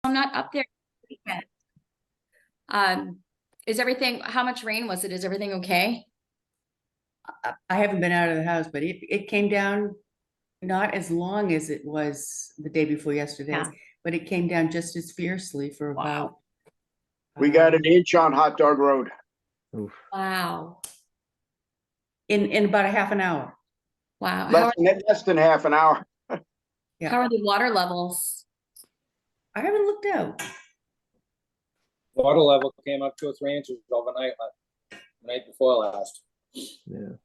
I'm not up there. Is everything, how much rain was it? Is everything okay? I haven't been out of the house, but it came down not as long as it was the day before yesterday, Yeah. but it came down just as fiercely for Wow. about. We got an inch on Hot Dog Road. Oof. Wow. In about a half an hour. Wow. Less than half an hour. Yeah. How are the water levels? I haven't looked out. Water level came up 2 or 3 inches overnight, the night before last. Yeah.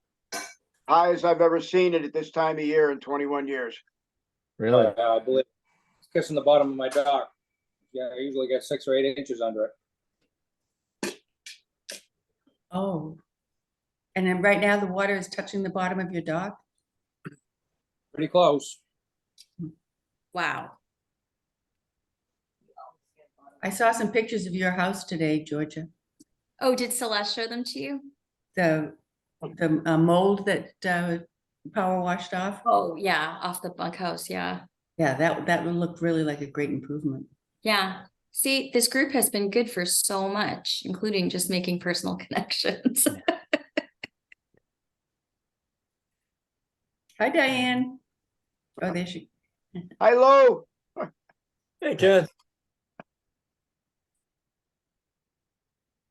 High as I've ever seen it at this time of year in 21 years. Really? I believe it's kissing the bottom of my dock. Yeah, I usually get 6 or 8 inches under it. Oh. And then right now the water is touching the bottom of your dock? Pretty close. Wow. I saw some pictures of your house today, Georgia. Oh, did Celeste show them to you? The mold that power washed off. Oh, yeah, off the bunkhouse. Yeah. Yeah, that would look really like a great improvement. Yeah. See, this group has been good for so much, including just making personal connections. Hi, Diane. Oh, there she. Hi, Lou. Hey, Ken.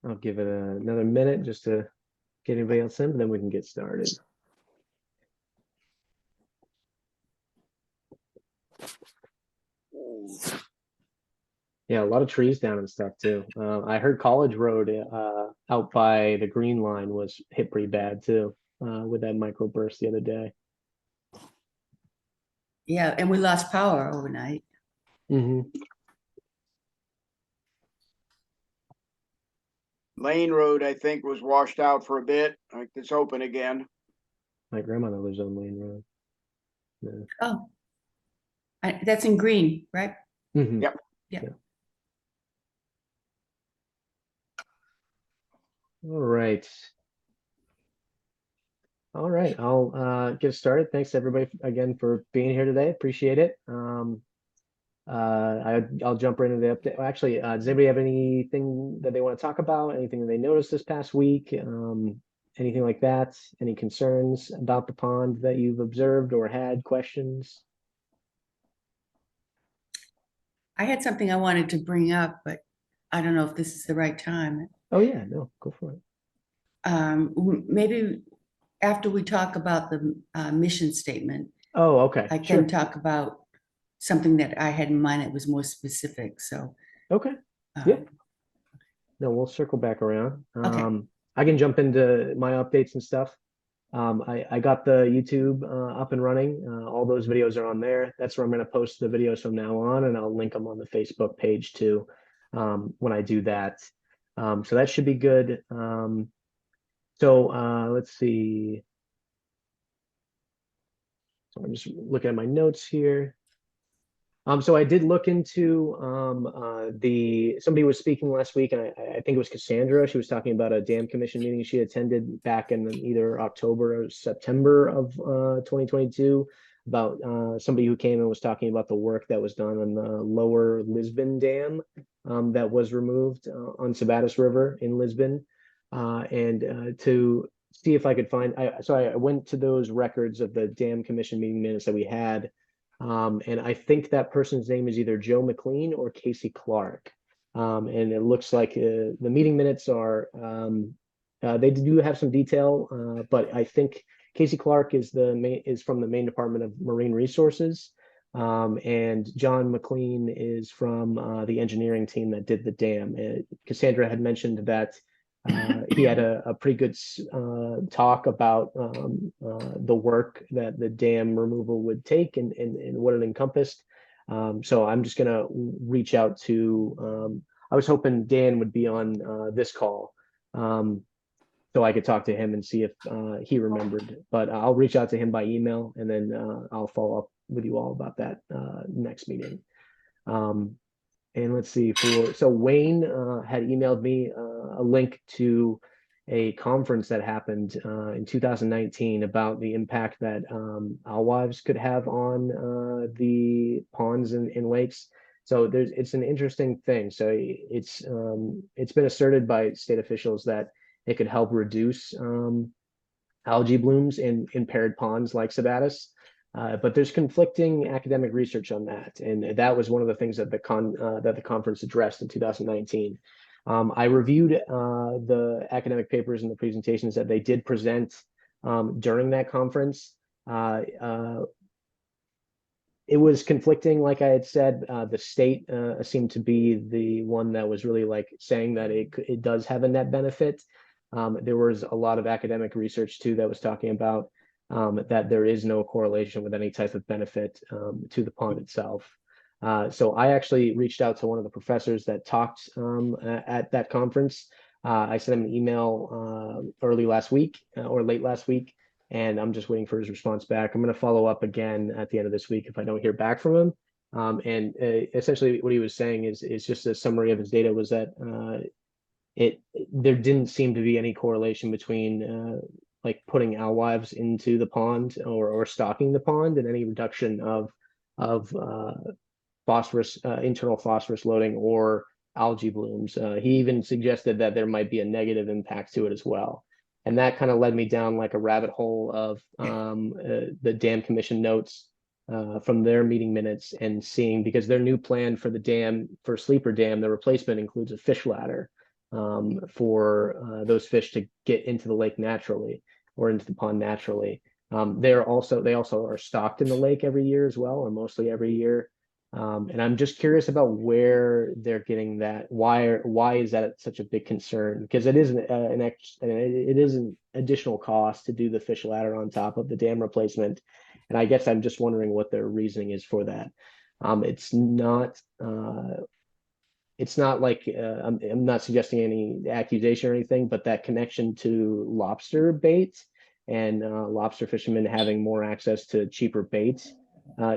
I'll give it another minute just to get anybody else in, but then we can get started. Yeah, a lot of trees down and stuff too. I heard College Road out by the Green Line was hit pretty bad too with that microburst the other day. Yeah, and we lost power overnight. Mm-hmm. Lane Road, I think, was washed out for a bit. Like it's open again. My grandmother lives on Lane Road. Yeah. Oh, that's in green, right? Mm-hmm. Yep. Yeah. All right. All right, I'll get started. Thanks everybody again for being here today. Appreciate it. I'll jump right into the update. Actually, does anybody have anything that they want to talk about? Anything that they noticed this past week? Anything like that? Any concerns about the pond that you've observed or had questions? I had something I wanted to bring up, but I don't know if this is the right time. Oh yeah, no, go for it. Maybe after we talk about the mission statement, Oh, okay. I can talk about something that I had in mind that was more specific. So Okay. Yeah. No, we'll circle back around. Okay. I can jump into my updates and stuff. I got the YouTube up and running. All those videos are on there. That's where I'm going to post the videos from now on, and I'll link them on the Facebook page too when I do that. So that should be good. Let's see. So I'm just looking at my notes here. So I did look into somebody was speaking last week, and I think it was Cassandra. She was talking about a dam commission meeting she attended back in either October or September of 2022 about somebody who came and was talking about the work that was done on the lower Lisbon Dam that was removed on Sabattus River in Lisbon, and to see if I could find. I went to those records of the dam commission meeting minutes that we had. And I think that person's name is either Joe McLean or Casey Clark. And it looks like the meeting minutes are, they do have some detail, but I think Casey Clark is from the Maine Department of Marine Resources. And John McLean is from the engineering team that did the dam. Cassandra had mentioned that he had a pretty good talk about the work that the dam removal would take and what it encompassed. So I'm just gonna reach out to. I was hoping Dan would be on this call, so I could talk to him and see if he remembered. But I'll reach out to him by email, and then I'll follow up with you all about that next meeting. And let's see, so Wayne had emailed me a link to a conference that happened in 2019 about the impact that alewives could have on the ponds and lakes. So it's an interesting thing. So it's been asserted by state officials that it could help reduce algae blooms in paired ponds like Sabattus. But there's conflicting academic research on that, and that was one of the things that the conference addressed in 2019. I reviewed the academic papers and the presentations that they did present during that conference. It was conflicting, like I had said. The state seemed to be the one that was really like saying that it does have a net benefit. There was a lot of academic research too that was talking about that there is no correlation with any type of benefit to the pond itself. So I actually reached out to one of the professors that talked at that conference. I sent him an email early last week or late last week, and I'm just waiting for his response back. I'm going to follow up again at the end of this week if I don't hear back from him. And essentially what he was saying is just a summary of his data was that there didn't seem to be any correlation between like putting alewives into the pond or stocking the pond and any reduction of phosphorus, internal phosphorus loading or algae blooms. He even suggested that there might be a negative impact to it as well. And that kind of led me down like a rabbit hole of the Dam Commission notes from their meeting minutes and seeing, because their new plan for the dam, for Sleeper Dam, the replacement includes a fish ladder for those fish to get into the lake naturally or into the pond naturally. They also are stocked in the lake every year as well, or mostly every year. And I'm just curious about where they're getting that. Why is that such a big concern? Because it is an additional cost to do the fish ladder on top of the dam replacement. And I guess I'm just wondering what their reasoning is for that. It's not like I'm not suggesting any accusation or anything, but that connection to lobster bait and lobster fishermen having more access to cheaper bait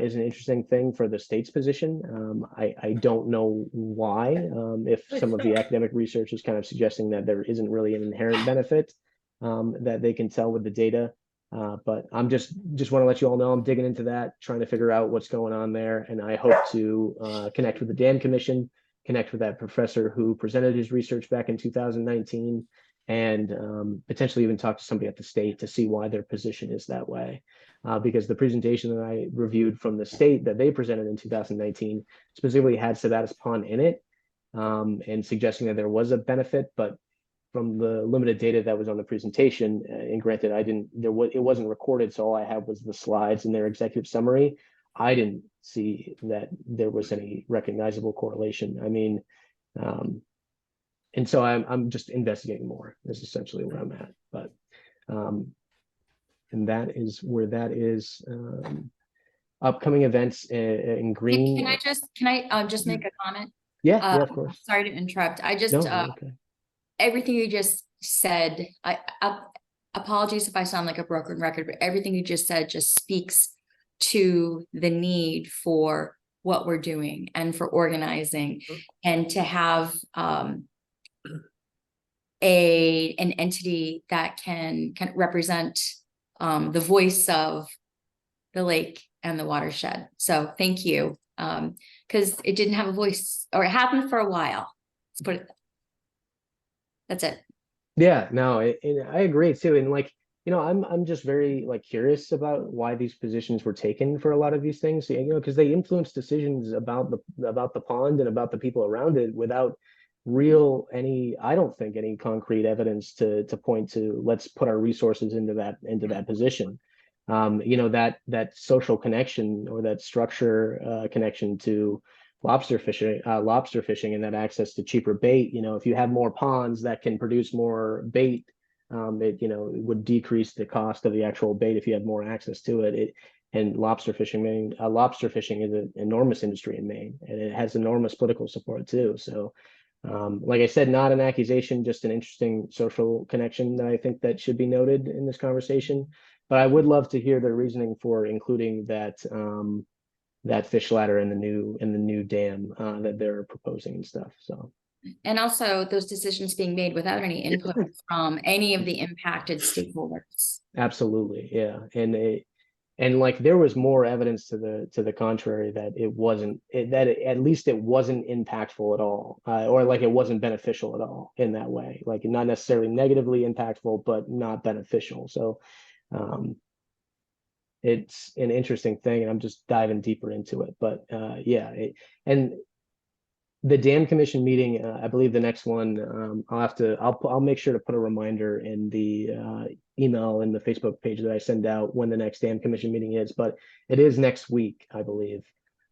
is an interesting thing for the state's position. I don't know why, if some of the academic research is kind of suggesting that there isn't really an inherent benefit that they can tell with the data. But I'm just want to let you all know I'm digging into that, trying to figure out what's going on there. And I hope to connect with the Dam Commission, connect with that professor who presented his research back in 2019, and potentially even talk to somebody at the state to see why their position is that way. Because the presentation that I reviewed from the state that they presented in 2019 specifically had Sabattus Pond in it, and suggesting that there was a benefit, but from the limited data that was on the presentation, and granted, it wasn't recorded, so all I had was the slides and their executive summary. I didn't see that there was any recognizable correlation. I mean, and so I'm just investigating more. Is essentially where I'm at, but. And that is where that is. Upcoming events in green. Can I just make a comment? Yeah, of course. Sorry to interrupt. I just, No, okay. everything you just said, I apologies if I sound like a broken record, but everything you just said just speaks to the need for what we're doing and for organizing and to have an entity that can represent the voice of the lake and the watershed. So thank you. Because it didn't have a voice, or it happened for a while. Let's put it. That's it. Yeah, no, I agree too. And like, I'm just very like curious about why these positions were taken for a lot of these things, because they influence decisions about the pond and about the people around it without I don't think any concrete evidence to point to, let's put our resources into that position. That social connection or that structure connection to lobster fishing and that access to cheaper bait. If you have more ponds that can produce more bait, it would decrease the cost of the actual bait if you had more access to it. And lobster fishing is an enormous industry in Maine, and it has enormous political support too. So like I said, not an accusation, just an interesting social connection that I think that should be noted in this conversation. But I would love to hear their reasoning for including that fish ladder in the new dam that they're proposing and stuff. So, and also those decisions being made without any input from any of the impacted stakeholders. Absolutely, yeah, and And like there was more evidence to the contrary that it wasn't at least it wasn't impactful at all, or like it wasn't beneficial at all in that way, like not necessarily negatively impactful but not beneficial. So it's an interesting thing, and I'm just diving deeper into it. But yeah, and the dam commission meeting, I believe the next one, I'll make sure to put a reminder in the email in the Facebook page that I send out when the next dam commission meeting is, but it is next week, I believe.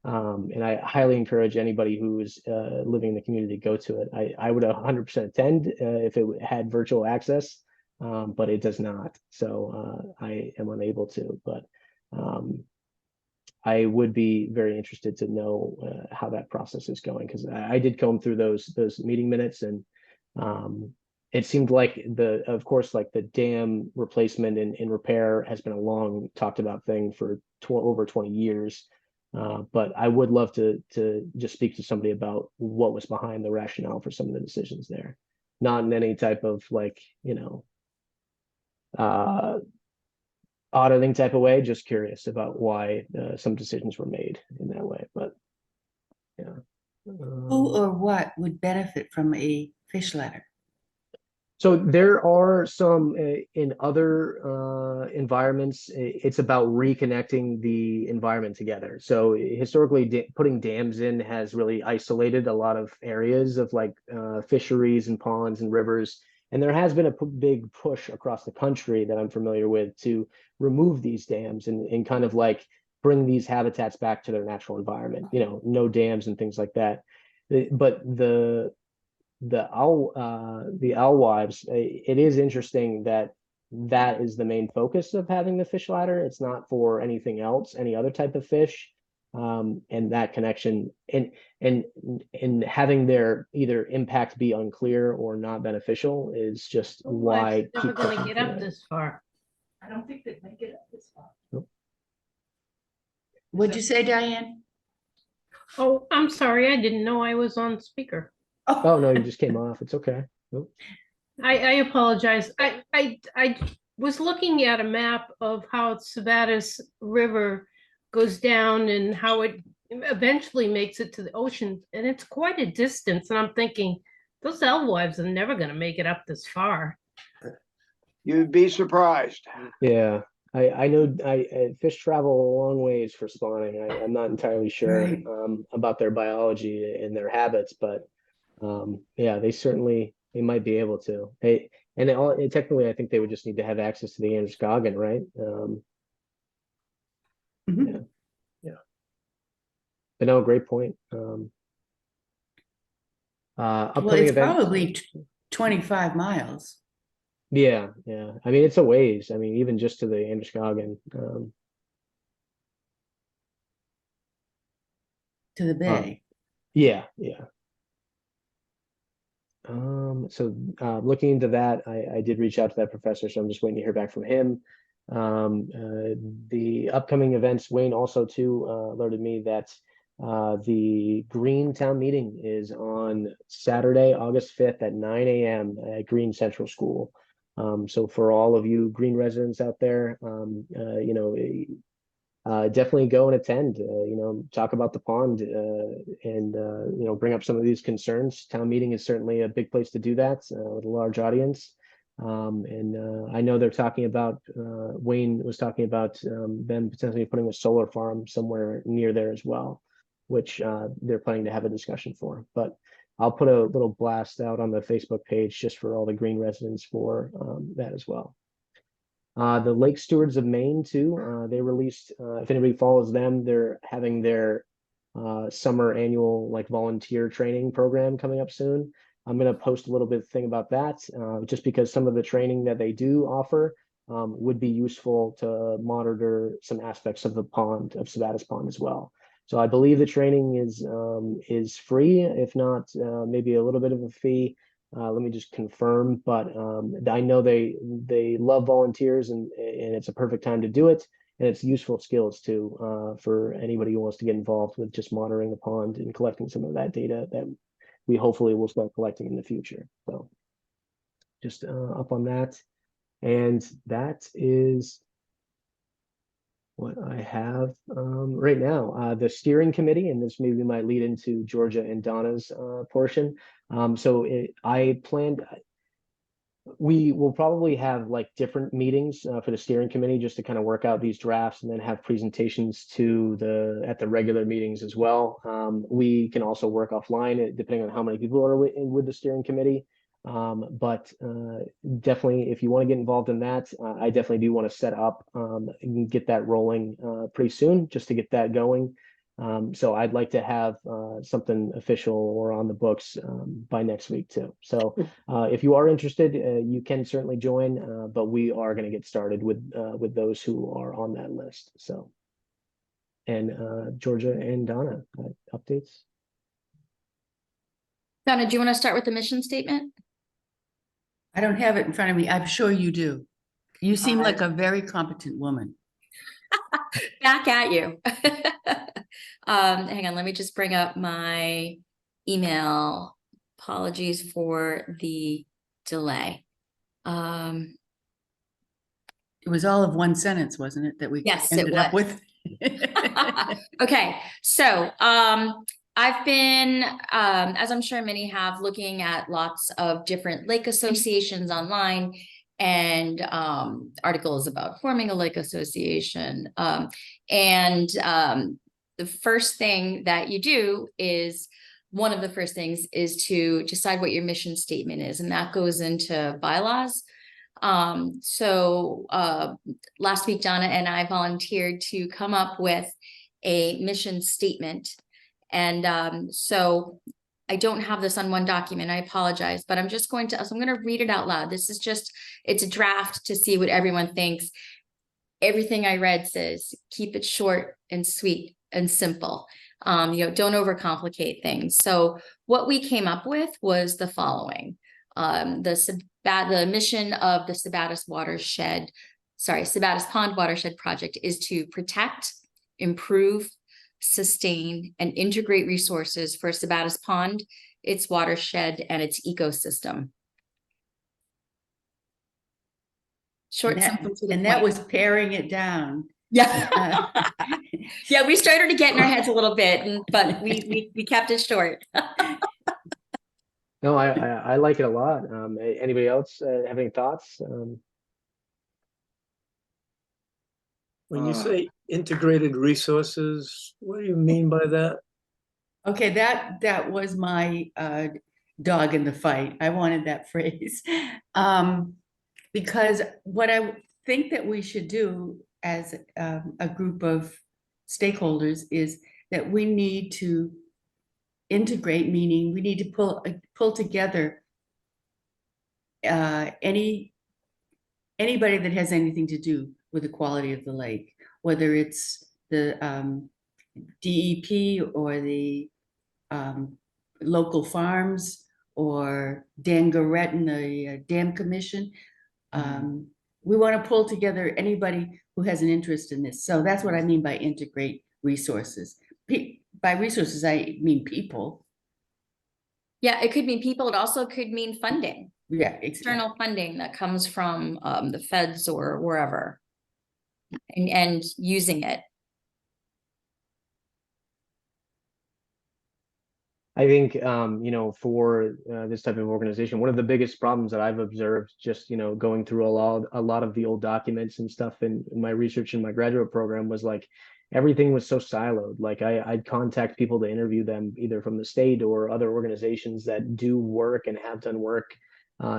And I highly encourage anybody who's living in the community to go to it. I would 100% attend if it had virtual access, but it does not. So I am unable to, but I would be very interested to know how that process is going, because I did comb through those meeting minutes, and it seemed like of course, like the dam replacement and repair has been a long talked about thing for over 20 years. But I would love to just speak to somebody about what was behind the rationale for some of the decisions there, not in any type of like, auditing type of way, just curious about why some decisions were made in that way. But yeah. Who or what would benefit from a fish ladder? So there are some in other environments. It's about reconnecting the environment together. So historically, putting dams in has really isolated a lot of areas of like fisheries and ponds and rivers. And there has been a big push across the country that I'm familiar with to remove these dams and kind of like bring these habitats back to their natural environment. No dams and things like that. But the alewives, it is interesting that is the main focus of having the fish ladder. It's not for anything else, any other type of fish. And that connection and having their either impact be unclear or not beneficial is just why Never keep gonna pushing get for up it. this far. I don't think they'd make it up this far. What'd you say, Diane? Oh, I'm sorry, I didn't know I was on speaker. Oh no, you just came off. It's okay. Nope. I apologize. I was looking at a map of how Sabattus River goes down and how it eventually makes it to the ocean, and it's quite a distance, and I'm thinking, those alewives are never gonna make it up this far. You'd be surprised. Yeah, I know fish travel a long ways for spawning. I'm not entirely sure Right. About their biology and their habits, but yeah, they might be able to. Technically, I think they would just need to have access to the Androscoggin, right? Mhm. Yeah. But no, great point. Well, Upcoming it's events. probably 25 miles Yeah. I mean, it's a ways. I mean, even just to the Androscoggin. to the bay. Yeah. So looking into that, I did reach out to that professor, so I'm just waiting to hear back from him. The upcoming events, Wayne also too alerted me that the Green Town Meeting is on Saturday, August 5th at 9 a.m. at Green Central School. So for all of you Green residents out there, definitely go and attend, talk about the pond and bring up some of these concerns. Town meeting is certainly a big place to do that with a large audience. I know they're talking about, Wayne was talking about them potentially putting a solar farm somewhere near there as well, which they're planning to have a discussion for. But I'll put a little blast out on the Facebook page just for all the Green residents for that as well. The Lake Stewards of Maine too, they released, if anybody follows them, they're having their summer annual like volunteer training program coming up soon. I'm going to post a little bit thing about that just because some of the training that they do offer would be useful to monitor some aspects of the pond, of Sabattus Pond as well. So I believe the training is free, if not maybe a little bit of a fee. Let me just confirm, but I know they love volunteers and it's a perfect time to do it. And it's useful skills too for anybody who wants to get involved with just monitoring the pond and collecting some of that data that we hopefully will start collecting in the future. So just up on that. And that is what I have right now. The steering committee, and this maybe might lead into Georgia and Donna's portion. I planned, we will probably have like different meetings for the steering committee just to kind of work out these drafts and then have presentations at the regular meetings as well. We can also work offline depending on how many people are with the steering committee. But definitely, if you want to get involved in that, I definitely do want to set up and get that rolling pretty soon just to get that going. So I'd like to have something official or on the books by next week too. So if you are interested, you can certainly join, but we are going to get started with those who are on that list. So, and Georgia and Donna, updates. Donna, do you want to start with the mission statement? I don't have it in front of me. I'm sure you do. You seem Uh, like a very competent woman. Back at you. Hang on, let me just bring up my email. Apologies for the delay. It was all of one sentence, wasn't it, that we Yes, it ended up was. with? Okay, so I've been, as I'm sure many have, looking at lots of different lake associations online and articles about forming a lake association. The first thing that you do is, one of the first things is to decide what your mission statement is, and that goes into bylaws. Last week, Donna and I volunteered to come up with a mission statement. And so I don't have this on one document. I apologize, but I'm going to read it out loud. This is just, it's a draft to see what everyone thinks. Everything I read says, keep it short and sweet and simple. Don't overcomplicate things. So what we came up with was the following. The mission of the Sabattus Pond Watershed Project is to protect, improve, sustain, and integrate resources for Sabattus Pond, its watershed, and its ecosystem. Short, simple, to the And that point. was paring it down. Yeah. Yeah, we started to get in our heads a little bit, but we kept it short. No, I like it a lot. Anybody else have any thoughts? When you say integrated resources, what do you mean by that? Okay, that was my dog in the fight. I wanted that phrase. Because what I think that we should do as a group of stakeholders is that we need to integrate, meaning we need to pull together anybody that has anything to do with the quality of the lake, whether it's the DEP or the local farms or Dan Garrett and the Dam Commission. We want to pull together anybody who has an interest in this. So that's what I mean by integrate resources. By resources, I mean people. Yeah, it could mean people. It also could mean funding, Yeah, external funding that comes from the feds or wherever, and using it. I think, for this type of organization, one of the biggest problems that I've observed just, going through a lot of the old documents and stuff in my research in my graduate program was like, everything was so siloed. Like I'd contact people to interview them either from the state or other organizations that do work and have done work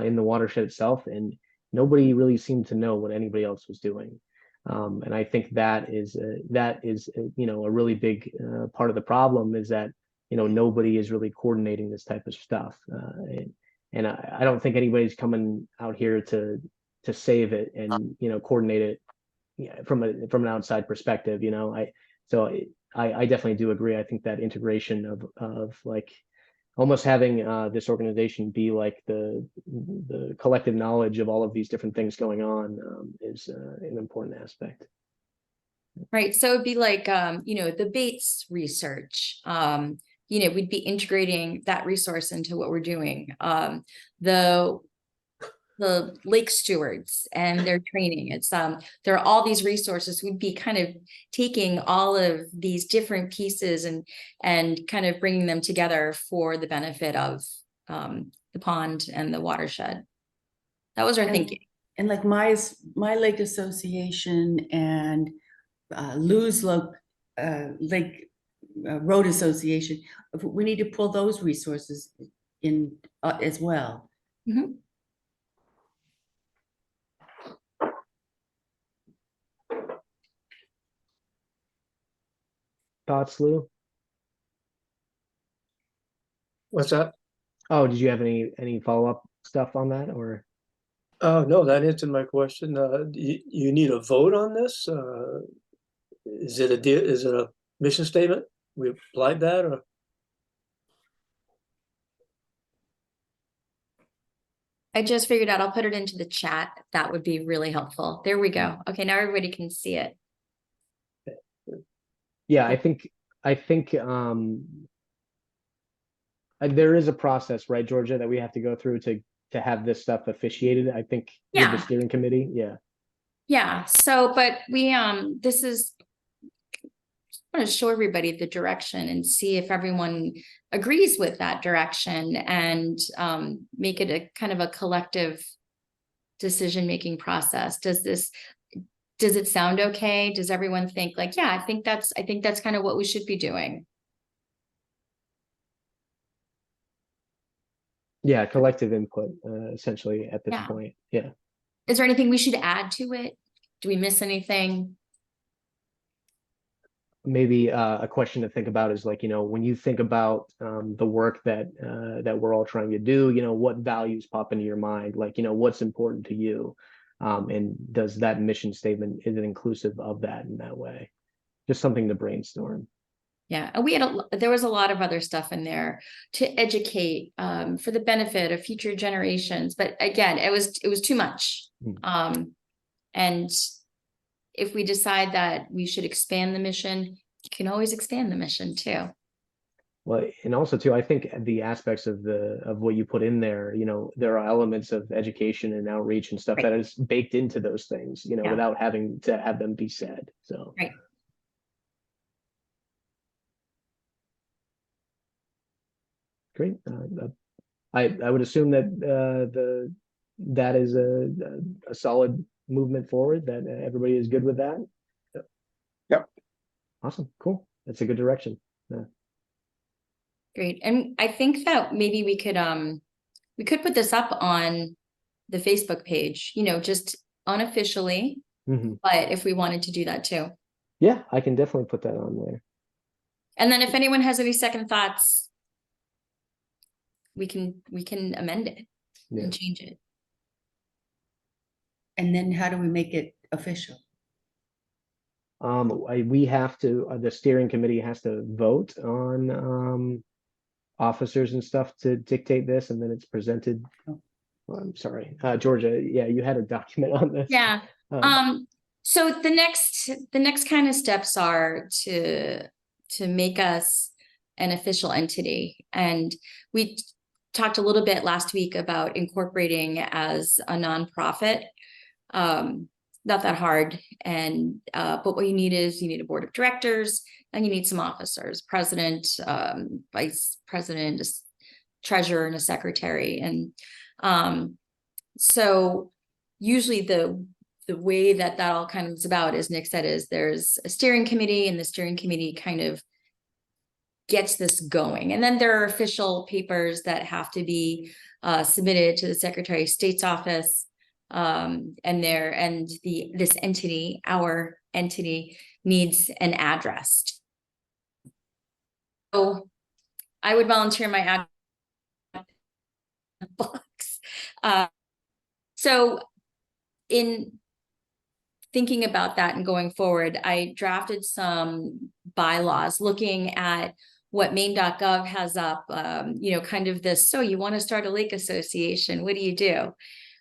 in the watershed itself. And nobody really seemed to know what anybody else was doing. And I think that is a really big part of the problem is that nobody is really coordinating this type of stuff. And I don't think anybody's coming out here to save it and, coordinate it from an outside perspective, I definitely do agree. I think that integration of like almost having this organization be like the collective knowledge of all of these different things going on is an important aspect. Right. So it'd be like, the Bates research, we'd be integrating that resource into what we're doing. The the lake stewards and their training. It's there are all these resources. We'd be kind of taking all of these different pieces and kind of bringing them together for the benefit of the pond and the watershed. That was our And- thinking. And like my lake association and Lou's Lake Road Association, we need to pull those resources in as well. Mhm. Thoughts, Lou? What's that? Oh, did you have any follow-up stuff on that, or? Oh, no, that answered my question. You need a vote on this? Is it a mission statement? We applied that, or? I just figured out I'll put it into the chat. That would be really helpful. There we go. Okay, now everybody can see it. Yeah, I think there is a process, right, Georgia, that we have to go through to have this stuff officiated. I think with Yeah. the steering committee. Yeah. Yeah, so but we this is I want to show everybody the direction and see if everyone agrees with that direction and make it a kind of a collective decision-making process. Does it sound okay? Does everyone think like, yeah, I think that's kind of what we should be doing? Yeah, collective input, essentially at this Yeah. point. Yeah. Is there anything we should add to it? Do we miss anything? Maybe a question to think about is like, when you think about the work that we're all trying to do, what values pop into your mind? Like, what's important to you? And does that mission statement, is it inclusive of that in that way? Just something to brainstorm. Yeah, and there was a lot of other stuff in there to educate for the benefit of future generations. But again, it was too much. And if we decide that we should expand the mission, you can always expand the mission too. Well, and also too, I think the aspects of what you put in there, there are elements of education and outreach and stuff Right. that is baked into those things, Yeah. without having to have them be said. So. Right. Great. I would assume that that is a solid movement forward, that everybody is good with that. Yep. Awesome. Cool. That's a good direction. Yeah. Great. And I think that maybe we could put this up on the Facebook page, just unofficially, Mhm. but if we wanted to do that too. Yeah, I can definitely put that on there. And then if anyone has any second thoughts, we can amend it Yeah. and change it. And then how do we make it official? We have to, the steering committee has to vote on officers and stuff to dictate this, and then it's presented. Oh. Well, I'm sorry, Georgia. Yeah, you had a document on this. Yeah. So the next kind of steps are to make us an official entity. And we talked a little bit last week about incorporating as a nonprofit. Not that hard. And but what you need a board of directors, and you need some officers, president, vice president, treasurer, and a secretary. And so usually the way that all kind of is about, as Nick said, is there's a steering committee, and the steering committee kind of gets this going. And then there are official papers that have to be submitted to the Secretary of State's office. And this entity, our entity, needs an address. So I would volunteer my address box. So in thinking about that and going forward, I drafted some bylaws looking at what Maine.gov has up, kind of this, so you want to start a lake association, what do you do?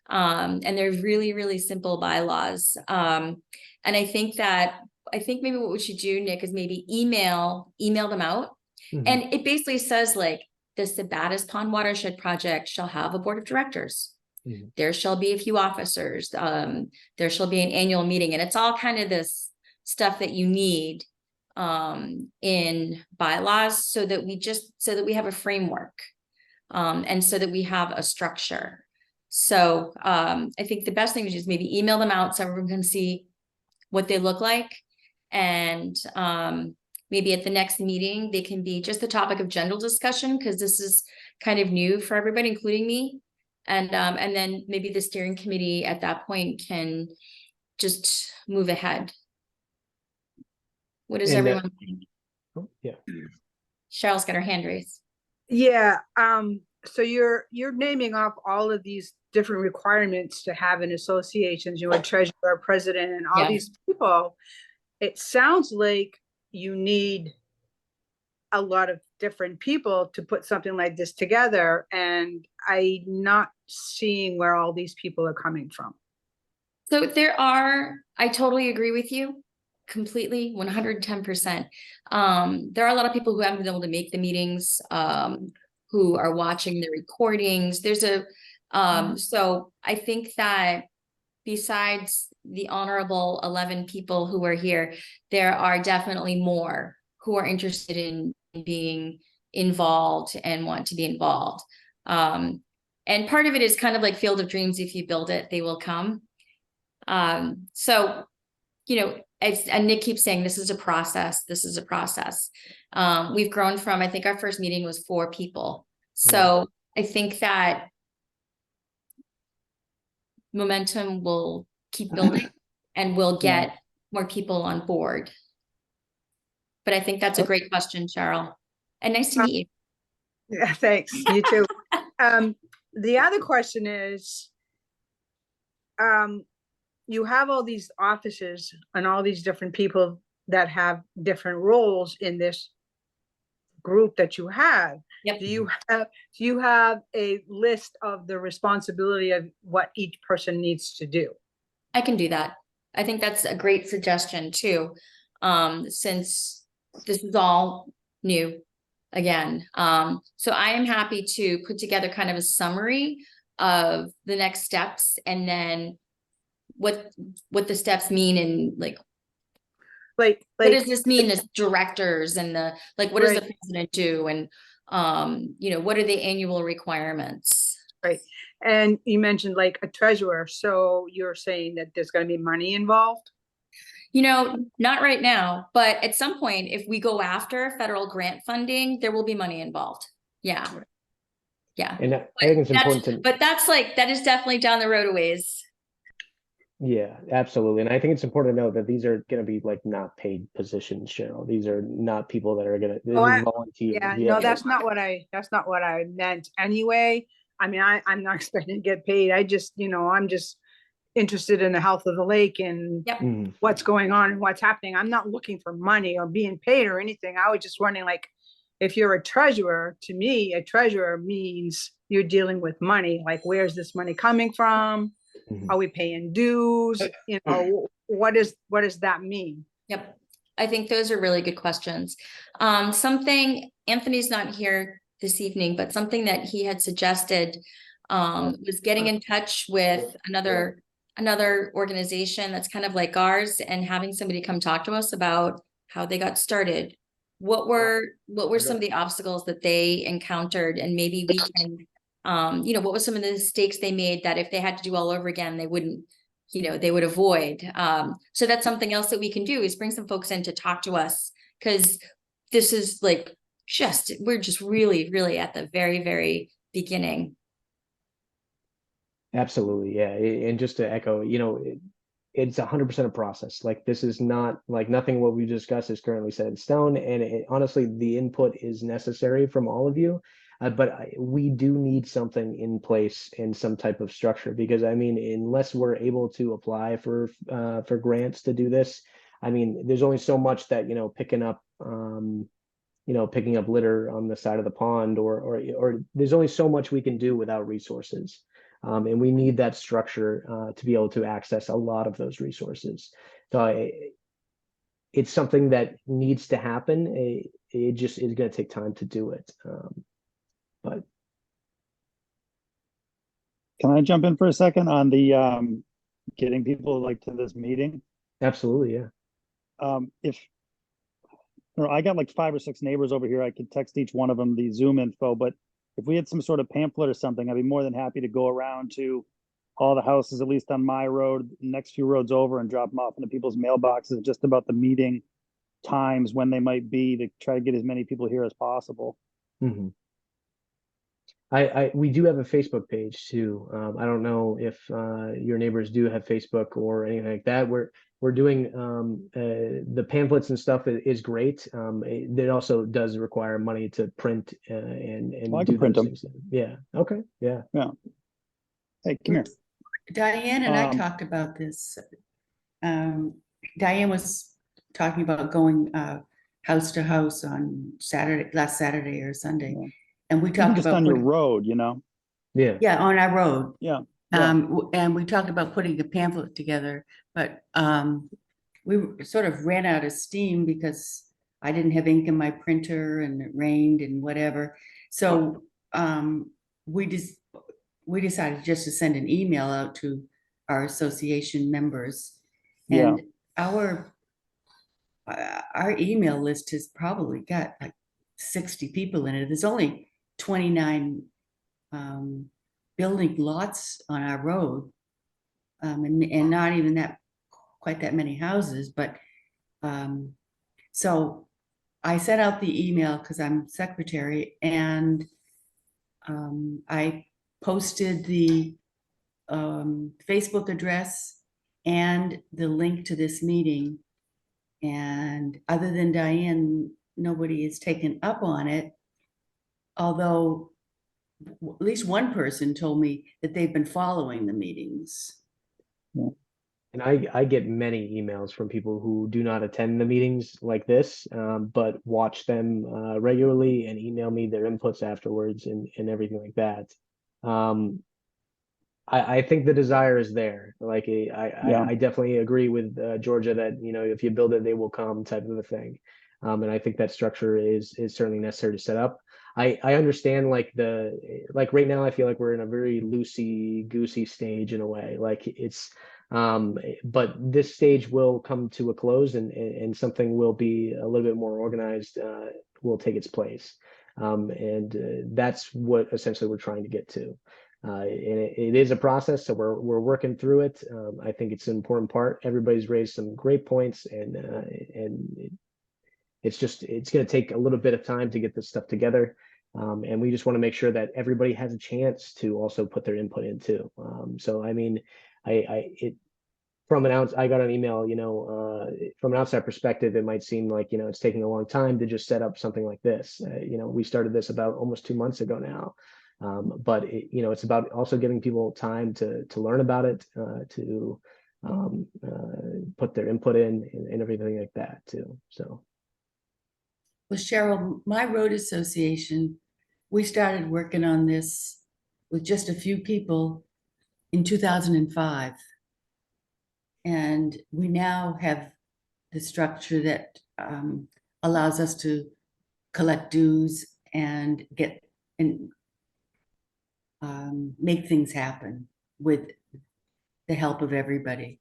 And they're really, really simple bylaws. And I think maybe what we should do, Nick, is maybe email them out. Mhm. And it basically says like, the Sabattus Pond Watershed Project shall have a board of directors. Mhm. There shall be a few officers, there shall be an annual meeting, and it's all kind of this stuff that you need in bylaws so that we have a framework. And so that we have a structure. So I think the best thing is just maybe email them out so everyone can see what they look like. And maybe at the next meeting, they can be just the topic of general discussion, because this is kind of new for everybody, including me. And then maybe the steering committee at that point can just move ahead. What does And, everyone think? Oh, yeah. Cheryl's got her hand raised. Yeah, so you're naming off all of these different requirements to have an association, a treasurer, president, and all Yeah. these people. It sounds like you need a lot of different people to put something like this together, and I'm not seeing where all these people are coming from. So I totally agree with you completely, 110%. There are a lot of people who haven't been able to make the meetings, who are watching the recordings. So I think that besides the honorable 11 people who are here, there are definitely more who are interested in being involved and want to be involved. And part of it is kind of like Field of Dreams. If you build it, they will come. So, and Nick keeps saying, this is a process. This is a process. We've grown from, I think our first meeting was 4 people. So I think that momentum will keep building and we'll get more people on board. But I think that's a great question, Cheryl. And nice to meet you. Yeah, thanks. You too. The other question is, you have all these offices and all these different people that have different roles in this group that you have. Yep. Do you have a list of the responsibility of what each person needs to do? I can do that. I think that's a great suggestion too. Since this is all new again. So I am happy to put together kind of a summary of the next steps, and then what the steps mean, and like what does this mean as directors, and what does the president do, and what are the annual requirements? Right. And you mentioned like a treasurer. So you're saying that there's going to be money involved? Not right now, but at some point, if we go after federal grant funding, there will be money involved. Yeah. Yeah. And I think it's important to, but that is definitely down the road a ways. yeah, absolutely. And I think it's important to note that these are going to be like not paid positions, Cheryl. These are not people that are going to, this is volunteer. Yeah, no, that's not what I meant anyway. I mean, I'm not expecting to get paid. I'm just interested in the health of the lake and what's going on and what's happening. I'm not looking for money or being paid or anything. I was just wondering, like, if you're a treasurer, to me, a treasurer means you're dealing with money. Like, where's this money coming from? Are we paying dues? What does that mean? Yep. I think those are really good questions. Something, Anthony's not here this evening, but something that he had suggested was getting in touch with another organization that's kind of like ours, and having somebody come talk to us about how they got started. What were some of the obstacles that they encountered, and maybe we can, what was some of the mistakes they made that if they had to do all over again, they wouldn't, they would avoid. So that's something else that we can do, is bring some folks in to talk to us, because this is we're just really, really at the very, very beginning. Absolutely. Yeah. And just to echo, it's 100% a process. Like, this is not like nothing what we discussed is currently set in stone. And honestly, the input is necessary from all of you. But we do need something in place and some type of structure, because I mean, unless we're able to apply for grants to do this, I mean, there's only so much that, picking up litter on the side of the pond, or there's only so much we can do without resources. And we need that structure to be able to access a lot of those resources. So it's something that needs to happen. It just is going to take time to do it. But Can I jump in for a second on the getting people like to this meeting? Absolutely, yeah. If you know, I got like 5 or 6 neighbors over here, I could text each one of them the Zoom info, but if we had some sort of pamphlet or something, I'd be more than happy to go around to all the houses, at least on my road, next few roads over, and drop them off into people's mailboxes just about the meeting times, when they might be, to try to get as many people here as possible. Mhm. We do have a Facebook page too. I don't know if your neighbors do have Facebook or anything like that. We're doing the pamphlets and stuff is great. It also does require money to print and Well, I do can print those them. things. Yeah. Okay. Yeah. Hey, come here. Diane and I Um, talked about this. Diane was talking about going house to house on last Saturday or Sunday. Yeah. And we Even talked just about on your putting, road, you know? Yeah. yeah, on our road. Yeah. Yeah. And we talked about putting a pamphlet together, but we sort of ran out of steam because I didn't have ink in my printer and it rained and whatever. So we decided just to send an email out to our association members. Yeah. And our email list has probably got like 60 people in it. There's only 29 building lots on our road, and not even quite that many houses. But so I sent out the email because I'm secretary, and I posted the Facebook address and the link to this meeting. And other than Diane, nobody has taken up on it. Although at least one person told me that they've been following the meetings. And I get many emails from people who do not attend the meetings like this, but watch them regularly and email me their inputs afterwards and everything like that. I think the desire is there. Like Yeah. I definitely agree with Georgia that, you know, if you build it, they will come type of a thing. And I think that structure is certainly necessary to set up. I understand like right now I feel like we're in a very loosey goosey stage in a way. Like it's but this stage will come to a close and something will be a little bit more organized, will take its place. And that's what essentially we're trying to get to. And it is a process, so we're working through it. I think it's an important part. Everybody's raised some great points, and it's going to take a little bit of time to get this stuff together. And we just want to make sure that everybody has a chance to also put their input in too. So I mean, I got an email, you know, from an outside perspective, it might seem like, you know, it's taking a long time to just set up something like this. You know, we started this about almost 2 months ago now. But you know, it's about also giving people time to learn about it, to put their input in and everything like that too. So. Well, Cheryl, my road association, we started working on this with just a few people in 2005. And we now have the structure that allows us to collect dues and make things happen with the help of everybody.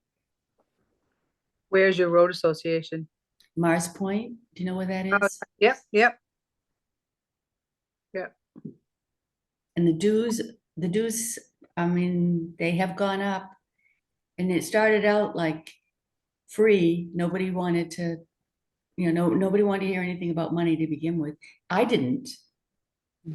Where's your road association? Mars Point, do you know where that is? Yep, yep. And the dues, I mean, they have gone up. And it started out like free. Nobody wanted to, you know, nobody wanted to hear anything about money to begin with. I didn't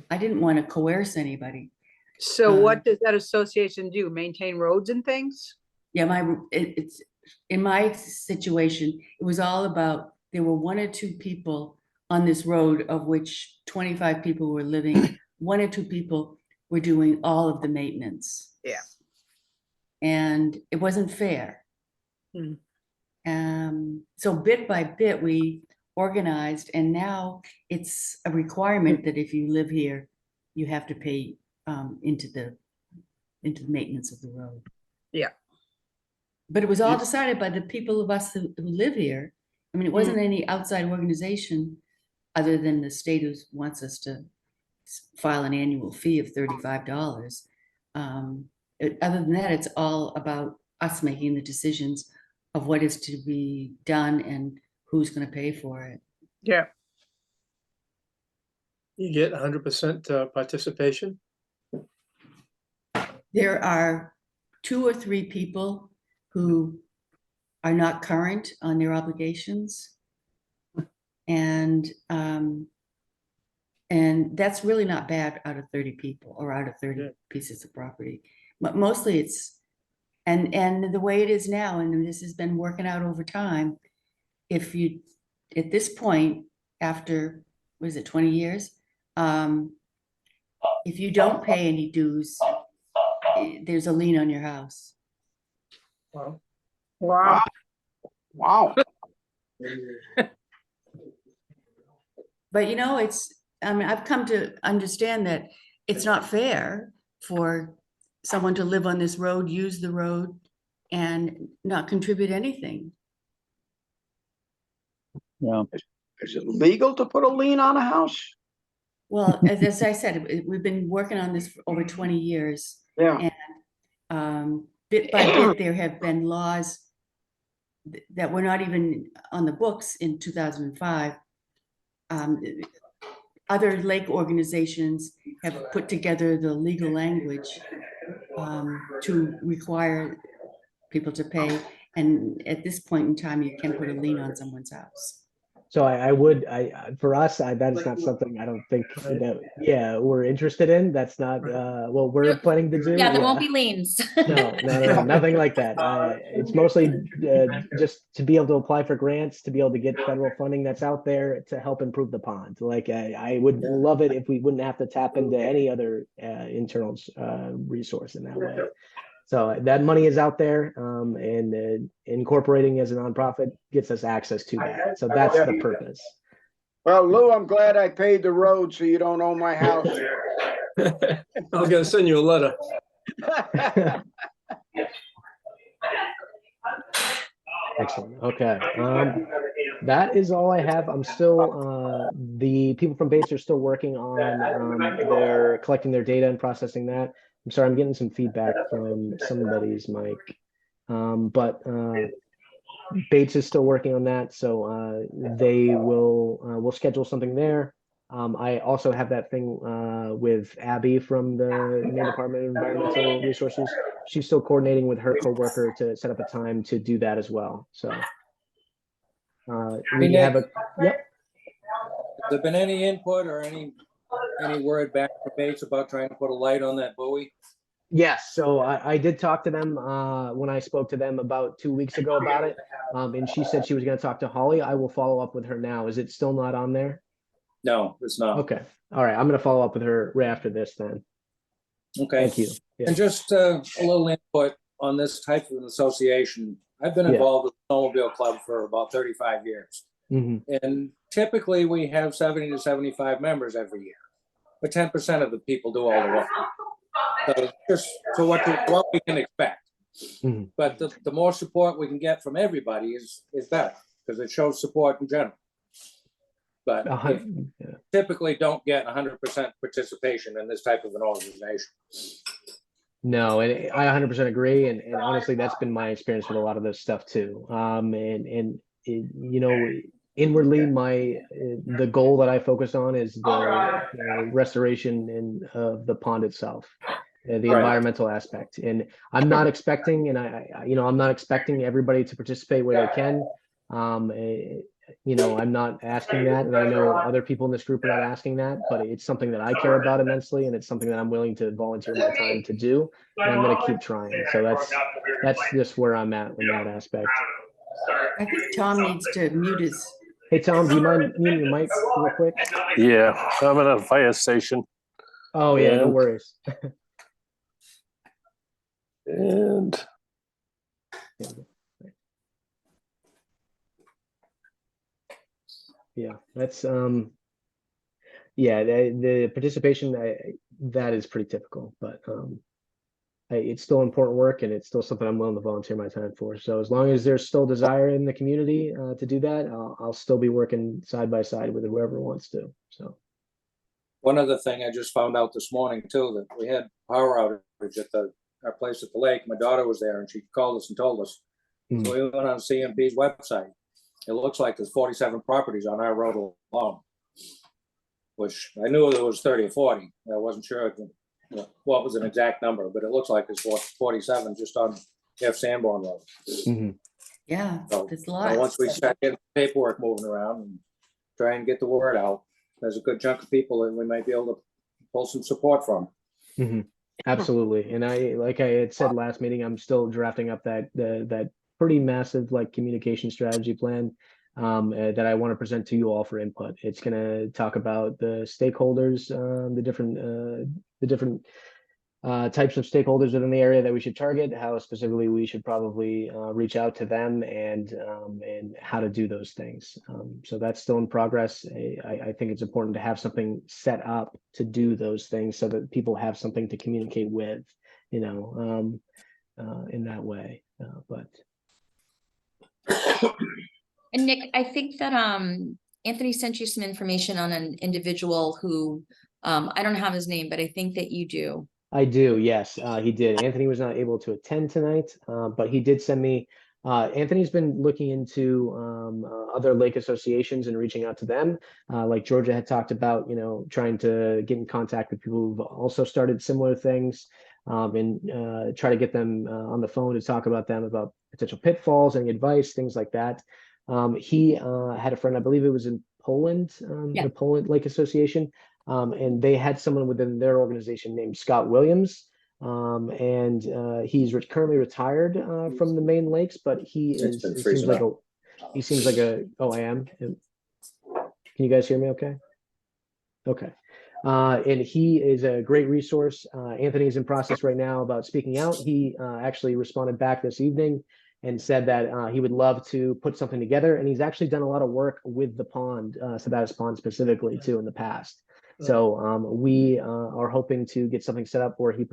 want to coerce anybody. So what does that association do? Maintain roads and things? Yeah, it's in my situation, it was all about, there were 1 or 2 people on this road, of which 25 people were living. 1 or 2 people were doing all of the maintenance. Yeah. And it wasn't fair. So bit by bit, we organized, and now it's a requirement that if you live here, you have to pay into the maintenance of the road. Yeah. But it was all decided by the people of us who live here. I mean, it wasn't any outside organization other than the state who wants us to file an annual fee of $35. other than that, it's all about us making the decisions of what is to be done and who's gonna pay for it. Yeah. You get 100% participation? There are 2 or 3 people who are not current on their obligations. And that's really not bad out of 30 people or out of 30 Yeah. pieces of property. But mostly it's, and the way it is now, and this has been working out over time, if you, at this point, after, what is it, 20 years? If you don't pay any dues, there's a lien on your house. Wow. Wow. Wow. But you know, it's, I mean, I've come to understand that it's not fair for someone to live on this road, use the road, and not contribute anything. Yeah. Is it legal to put a lien on a house? Well, as I said, we've been working on this for over 20 years. Yeah. And bit by bit, there have been laws that were not even on the books in 2005. Other lake organizations have put together the legal language to require people to pay. And at this point in time, you can put a lien on someone's house. So for us, that is not something I don't think that, yeah, we're interested in. That's not, what we're planning to do. Yeah, there won't be liens. No, nothing like that. It's mostly just to be able to apply for grants, to be able to get federal funding that's out there to help improve the pond. Like I would love it if we wouldn't have to tap into any other internal resource in that way. So that money is out there, and incorporating as a nonprofit gets us access to that. So that's the purpose. Well, Lou, I'm glad I paid the road so you don't own my house. I was gonna send you a letter. Excellent. Okay. That is all I have. I'm still, the people from Bates are still working on their collecting their data and processing that. I'm sorry, I'm getting some feedback from somebody's mic. But Bates is still working on that, so they will we'll schedule something there. I also have that thing with Abby from the Maine Department of Environmental Resources. She's still coordinating with her coworker to set up a time to do that as well. So we have a, yep. Has there been any input or any word back from Bates about trying to put a light on that buoy? Yes, so I did talk to them when I spoke to them about 2 weeks ago about it, and she said she was going to talk to Holly. I will follow up with her now. Is it still not on there? No, it's not. Okay, all right. I'm going to follow up with her right after this then. Okay. Thank you. Yeah. And just a little input on this type of an association. I've been Yeah. involved with the Snowmobile Club for about 35 years. Mm-hmm. And typically we have 70 to 75 members every year, but 10% of the people do all the work. So just so what we can expect. Mm-hmm. But the more support we can get from everybody is better, because it shows support in general. But typically don't get 100% participation in this type of an organization. No, and I 100% agree, and honestly, that's been my experience with a lot of this stuff too. You know, inwardly, the goal that I focus on is the restoration of the pond itself, the environmental aspect. And I'm not expecting, I'm not expecting everybody to participate where they can. I'm not asking that, and I know other people in this group are not asking that, but it's something that I care about immensely, and it's something that I'm willing to volunteer my time to do, and I'm going to keep trying. So that's just where I'm at in that aspect. I think Tom needs to mute his. Hey, Tom, do you mind muting your mic real quick? Yeah, I'm at a fire station. Oh, yeah, no worries. And yeah, that's the participation that is pretty typical, but it's still important work, and it's still something I'm willing to volunteer my time for. So as long as there's still desire in the community to do that, I'll still be working side by side with whoever wants to. So one other thing I just found out this morning too, that we had power outage at the our place at the lake. My daughter was there and she called us and told us. So we went on CMP's website. It looks like there's 47 properties on our road alone, which I knew there was 30 or 40. I wasn't sure what was an exact number, but it looks like there's 47 just on F. Sanborn Road. Yeah, So, there's and lots. once we start getting paperwork moving around and try and get the word out, there's a good chunk of people that we might be able to pull some support from. Absolutely. And like I had said last meeting, I'm still drafting up that pretty massive like communication strategy plan that I want to present to you all for input. It's going to talk about the stakeholders, the different types of stakeholders within the area that we should target, how specifically we should probably reach out to them, and how to do those things. So that's still in progress. I think it's important to have something set up to do those things so that people have something to communicate with, in that way. But And Nick, I think that Anthony sent you some information on an individual who I don't have his name, but I think that you do. I do, yes, he did. Anthony was not able to attend tonight, but he did send me. Anthony's been looking into other lake associations and reaching out to them. Like Georgia had talked about, trying to get in contact with people who've also started similar things, and try to get them on the phone to talk about them, about potential pitfalls, any advice, things like that. He had a friend, I believe it was in Poland, the Poland Lake Association. And they had someone within their organization named Scott Williams, and he's currently retired from the main lakes, but he seems like a. Oh, I am. Can you guys hear me? Okay. Okay. And he is a great resource. Anthony's in process right now about speaking out. He actually responded back this evening and said that he would love to put something together. And he's actually done a lot of work with the pond, Sabattus Pond specifically too, in the past. So we are hoping to get something set up where he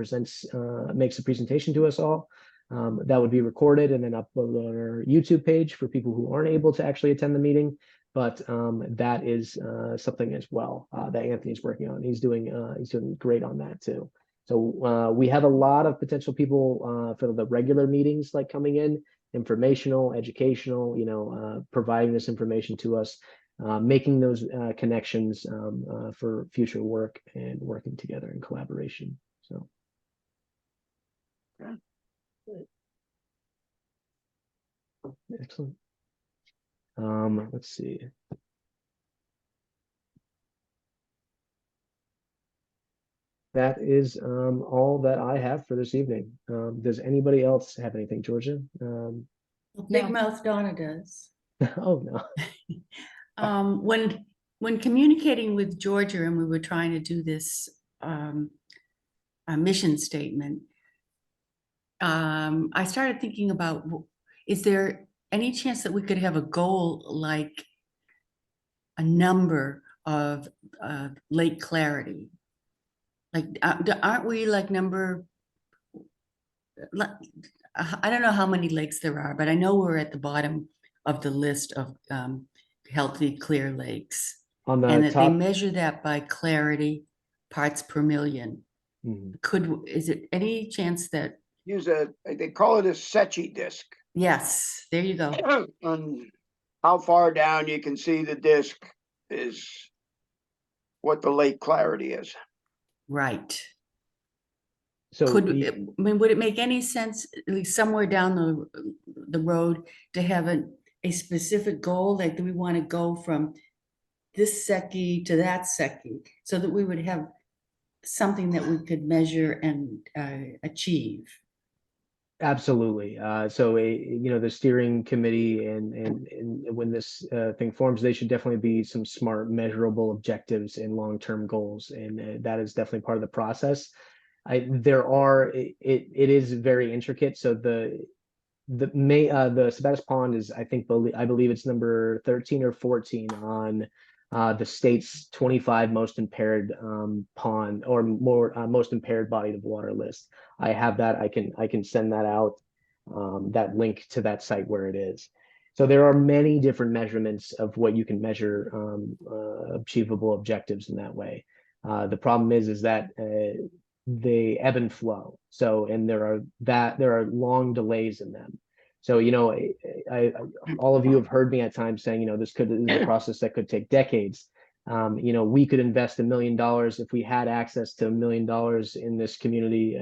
makes a presentation to us all. That would be recorded and then uploaded on our YouTube page for people who aren't able to actually attend the meeting. But that is something as well that Anthony's working on. He's doing great on that too. So we have a lot of potential people for the regular meetings, like coming in, informational, educational, providing this information to us. Making those connections for future work and working together in collaboration. So, excellent. Let's see. That is all that I have for this evening. Does anybody else have anything, Georgia? Big Mouth Donna does. Oh no. When communicating with Georgia and we were trying to do this mission statement, I started thinking about, is there any chance that we could have a goal like a number of lake clarity? Like, aren't we like number, I don't know how many lakes there are, but I know we're at the bottom of the list of healthy, clear lakes. On the and that top, they measure that by clarity, parts per million. Is it any chance that? Use they call it a Secchi disc. Yes, there you go. And how far down you can see the disc is what the lake clarity is. Right. so Would it make any sense, at least somewhere down the road, to have a specific goal? Like, do we want to go from this Secchi to that Secchi, so that we would have something that we could measure and achieve? Absolutely. So the steering committee and when this thing forms, they should definitely be some smart, measurable objectives and long-term goals, and that is definitely part of the process. It is very intricate. So the Sabattus Pond is, I believe it's number 13 or 14 on the state's 25 most impaired pond or more most impaired body of water list. I have that. I can send that out, that link to that site where it is. So there are many different measurements of what you can measure achievable objectives in that way. The problem is that they ebb and flow. So, and there are long delays in them. So, all of you have heard me at times saying, this is a process that could take decades. We could invest $1 million if we had access to $1 million in this community,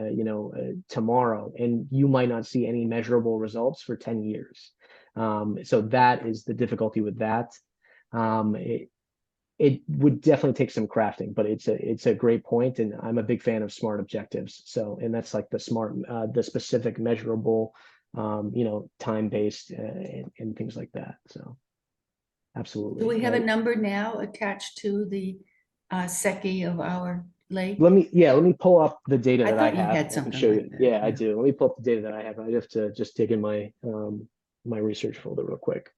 tomorrow, and you might not see any measurable results for 10 years. So that is the difficulty with that. It would definitely take some crafting, but it's a great point, and I'm a big fan of SMART objectives. So, and that's like the specific, measurable, time-based and things like that. So, absolutely. Do we have a number now attached to the SECI of our lake? Let me pull up the data I that I thought you have. had I can something show you. like that, Yeah, I yeah. do. Let me pull up the data that I have. I have to just dig in my my research folder real quick,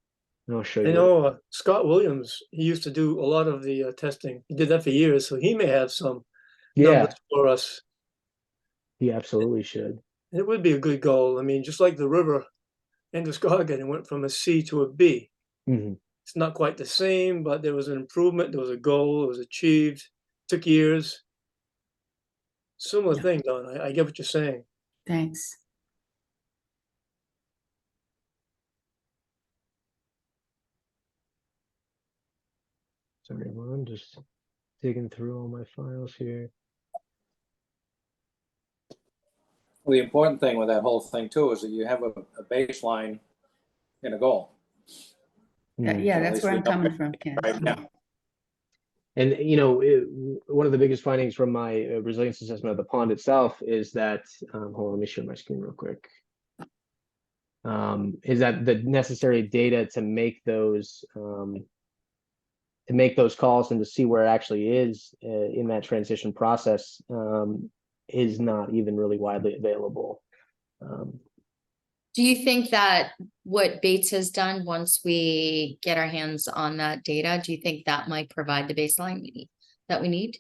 and I'll show you. I know Scott Williams, he used to do a lot of the testing. He did that for years, so he may have some Yeah, numbers for us. he absolutely should. It would be a good goal. I mean, just like the river Androscoggin, it went from a C to a B. Mm-hmm. It's not quite the same, but there was an improvement. There was a goal. It was achieved. Took years. Similar thing, Don. I get what you're saying. Thanks. Sorry, I'm just digging through all my files here. Well, the important thing with that whole thing too is that you have a baseline and a goal. Yeah, At that's least where we I'm know coming it from, Ken. right now. And one of the biggest findings from my resilience assessment of the pond itself is that hold on, let me share my screen real quick. Is that the necessary data to make those calls and to see where it actually is in that transition process is not even really widely available. Do you think that what Bates has done, once we get our hands on that data, do you think that might provide the baseline that we need?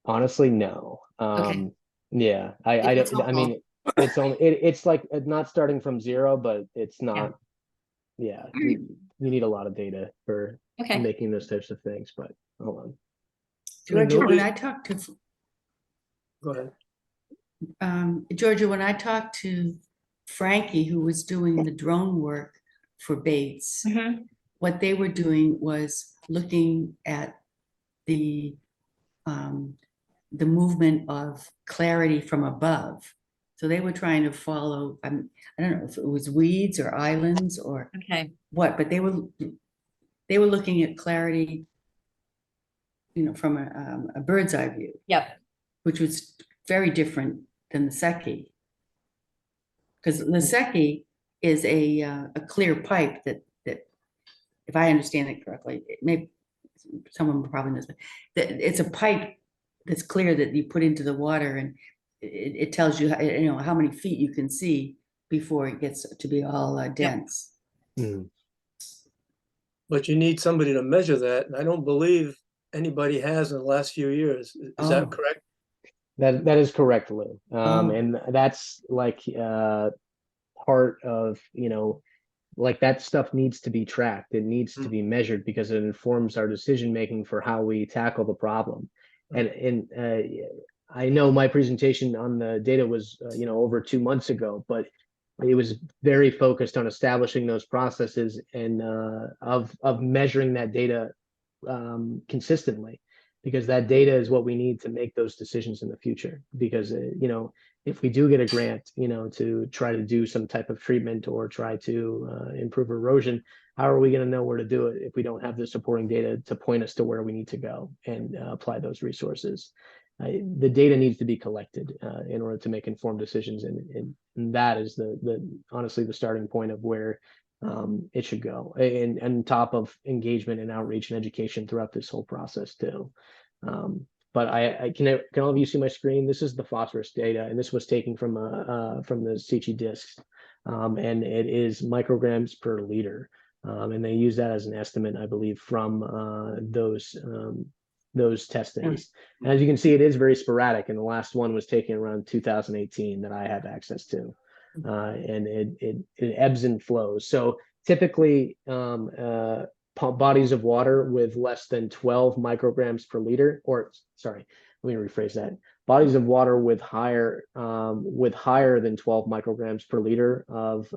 Honestly, no. Okay. Yeah, I mean, it's like not starting from zero, but it's not. Yeah, you need a lot of data for making those types of things. But hold on. Georgia, when I talked to Go ahead. Georgia, when I talked to Frankie, who was doing the drone work for Bates, what they were doing was looking at the movement of clarity from above. So they were trying to follow, I don't know if it was weeds or islands or what, but they were looking at clarity, from a bird's eye view. Yep. Which was very different than the SECI. Because the SECI is a clear pipe that, if I understand it correctly, someone probably knows, that it's a pipe that's clear that you put into the water, and it tells you, how many feet you can see before it gets to be all dense. But you need somebody to measure that, and I don't believe anybody has in the last few years. Is that correct? That is correct, Lou. And that's like part of, like that stuff needs to be tracked. It needs to be measured because it informs our decision making for how we tackle the problem. And I know my presentation on the data was over 2 months ago, but it was very focused on establishing those processes and of measuring that data consistently, because that data is what we need to make those decisions in the future. Because if we do get a grant to try to do some type of treatment or try to improve erosion, how are we going to know where to do it if we don't have the supporting data to point us to where we need to go and apply those resources? The data needs to be collected in order to make informed decisions, and that is honestly the starting point of where it should go, and on top of engagement and outreach and education throughout this whole process too. But can all of you see my screen? This is the phosphorus data, and this was taken from the Sichi discs, and it is micrograms per liter, and they use that as an estimate, I believe, from those testings. And as you can see, it is very sporadic, and the last one was taken around 2018 that I have access to. And it ebbs and flows. So typically bodies of water with less than 12 micrograms per liter, or sorry, let me rephrase that. bodies of water with higher than 12 micrograms per liter of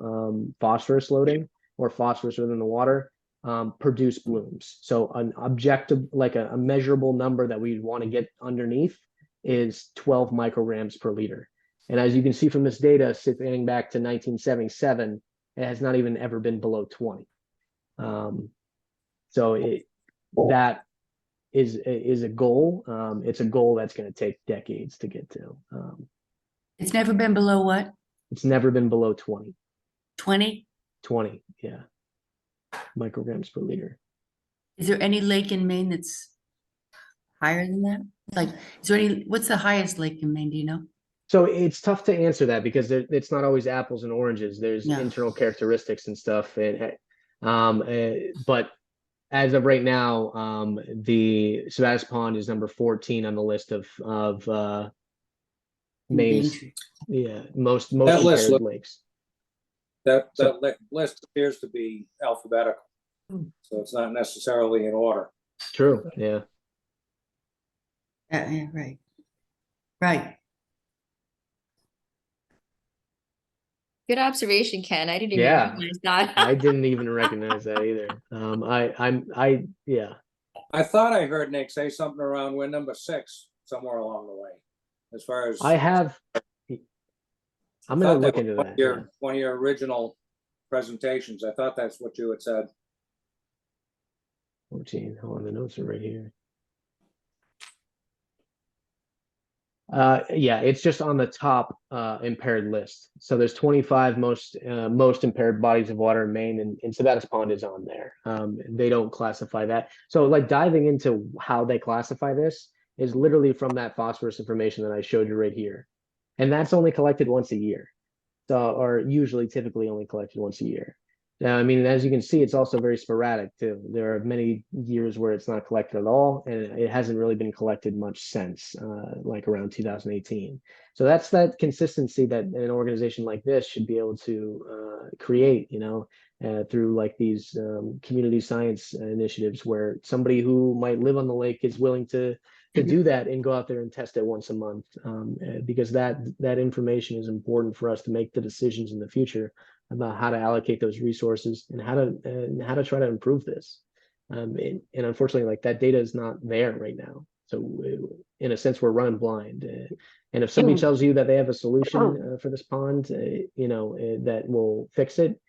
phosphorus loading or phosphorus within the water produce blooms. So an objective, like a measurable number that we want to get underneath is 12 micrograms per liter. And as you can see from this data, sitting back to 1977, it has not even ever been below 20. So that is a goal. It's a goal that's going to take decades to get to. It's never been below what? It's never been below 20. 20? 20, yeah. Micrograms per liter. Is there any lake in Maine that's higher than that? Like, is there any, what's the highest lake in Maine, do you know? So it's tough to answer that because it's not always apples and oranges. There's internal characteristics and stuff. But as of right now, the Sabattus Pond is number 14 on the list of Maine's most impaired lakes. That list appears to be alphabetical, so it's not necessarily in order. True. Yeah. Yeah, right. Right. Good observation, Ken. I didn't even recognize that. I didn't even recognize that either. I thought I heard Nick say something around we're number 6 somewhere along the way, as far as I'm gonna look into that. One of your original presentations. I thought that's what you had said. 14. Hold on, the notes are right here. Yeah, it's just on the top impaired list. So there's 25 most impaired bodies of water in Maine, and Sabattus Pond is on there. They don't classify that. So like diving into how they classify this is literally from that phosphorus information that I showed you right here. And that's only collected once a year. So, or usually typically only collected once a year. Now, I mean, as you can see, it's also very sporadic too. There are many years where it's not collected at all, and it hasn't really been collected much since, like around 2018. So that's that consistency that an organization like this should be able to create, through like these community science initiatives where somebody who might live on the lake is willing to do that and go out there and test it once a month, because that information is important for us to make the decisions in the future about how to allocate those resources and how to try to improve this. And unfortunately, like that data is not there right now. So in a sense, we're running blind. And if somebody tells you that they have a solution for this pond, that will fix it,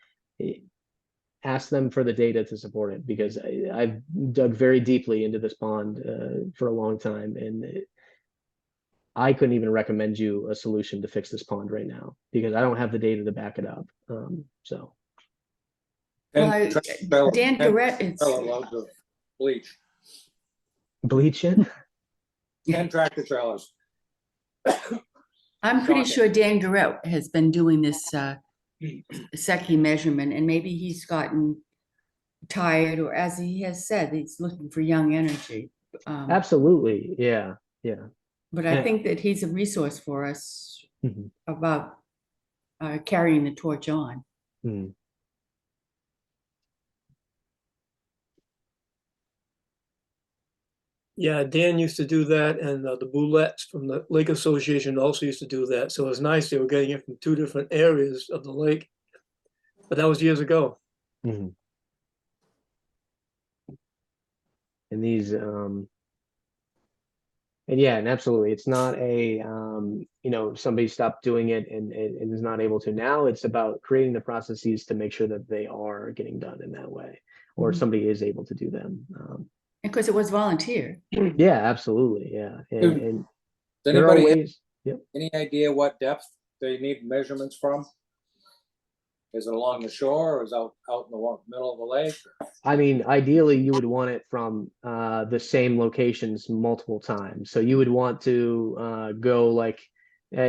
ask them for the data to support it, because I've dug very deeply into this pond for a long time, and I couldn't even recommend you a solution to fix this pond right now because I don't have the data to back it up. So. Well, Dan Garrett, it's loads of bleach. Bleach it? 10 tractor trailers. I'm pretty sure Dan Garrett has been doing this Secchi measurement, and maybe he's gotten tired, or as he has said, he's looking for young energy. Absolutely. Yeah. Yeah. But I think that he's a resource for us about carrying the torch on. Yeah, Dan used to do that, and the Boulettes from the Lake Association also used to do that. So it was nice they were getting it from 2 different areas of the lake, but that was years ago. And these, and absolutely, it's not a, somebody stopped doing it and is not able to now. It's about creating the processes to make sure that they are getting done in that way, or somebody is able to do them. Because it was volunteer. Yeah, absolutely. Yeah. And Does there are anybody ways. have any idea what depth they need measurements from? Is it along the shore, or is it out in the middle of the lake? I mean, ideally, you would want it from the same locations multiple times. So you would want to go like,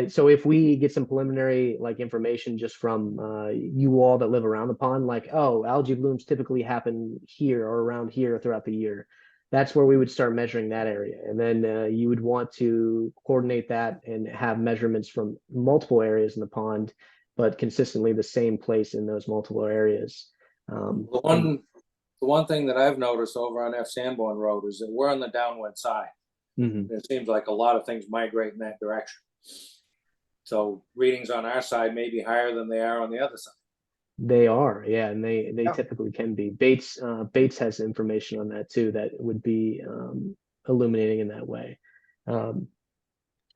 so if we get some preliminary like information just from you all that live around the pond, like, oh, algae blooms typically happen here or around here throughout the year. That's where we would start measuring that area. And then you would want to coordinate that and have measurements from multiple areas in the pond, but consistently the same place in those multiple areas. The one thing that I've noticed over on F. Sanborn Road is that we're on the downwind side. It seems like a lot of things migrate in that direction. So readings on our side may be higher than they are on the other side. They are, yeah, and they Yeah. typically can be. Bates has information on that too that would be illuminating in that way. I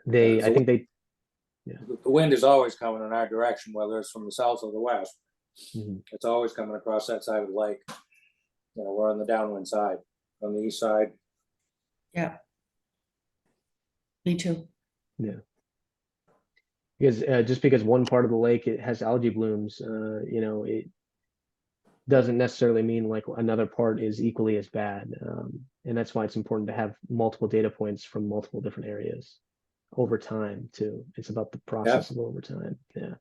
think they. The wind is always coming in our direction, whether it's from the south or the west. It's always coming across that side of the lake. We're on the downwind side. On the east side, Yeah. Me too. Yeah. Because just because one part of the lake it has algae blooms, it doesn't necessarily mean like another part is equally as bad. And that's why it's important to have multiple data points from multiple different areas over time too. It's about the process of over time. Yeah.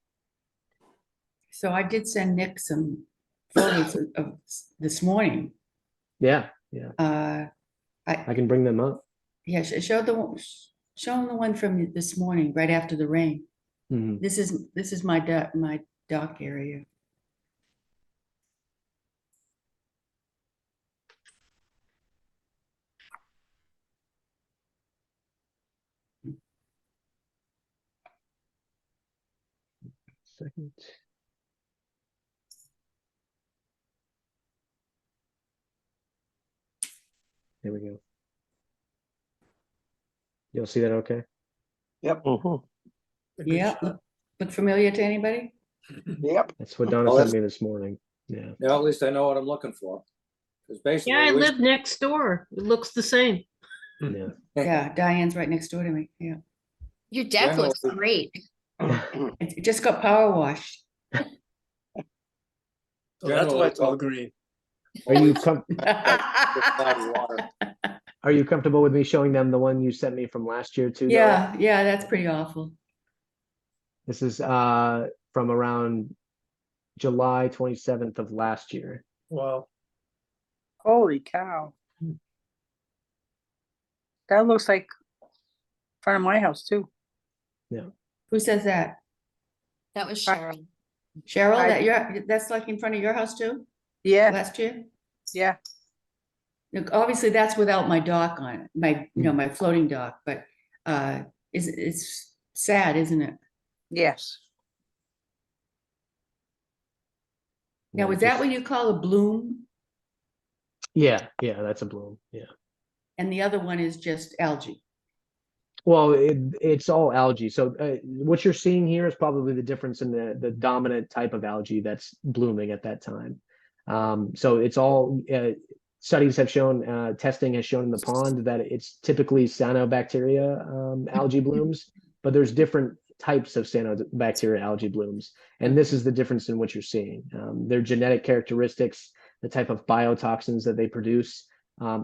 So I did send Nick some photos of this morning. Yeah. I can bring them up. Yeah, show him the one from this morning, right after the rain. This is my dock area. Second. There we go. You'll see that okay? Yep. Yeah, look familiar to anybody? Yep. That's what Donna sent me this morning. Yeah. at least I know what I'm looking for. Because basically, Yeah, I live next door. It looks the same. Yeah. Yeah, Diane's right next door to me. Yeah. Your deck looks great. It just got power washed. So that's why it's all green. Are you water. Are you comfortable with me showing them the one you sent me from last year too? Donna? Yeah, that's pretty awful. This is from around July 27th of last year. Wow. Holy cow. That looks like front of my house too. Yeah. Who says that? That was Cheryl. Cheryl, that's like in front of your house too? Yeah, Last year? yeah. Look, obviously that's without my dock on it, my floating dock, but it's sad, isn't it? Yes. Now, is that what you call a bloom? Yeah, that's a bloom. Yeah. And the other one is just algae. Well, it's all algae. So what you're seeing here is probably the difference in the dominant type of algae that's blooming at that time. So it's all studies have shown, testing has shown in the pond that it's typically cyanobacteria algae blooms, but there's different types of cyanobacteria algae blooms. And this is the difference in what you're seeing. Their genetic characteristics, the type of biotoxins that they produce,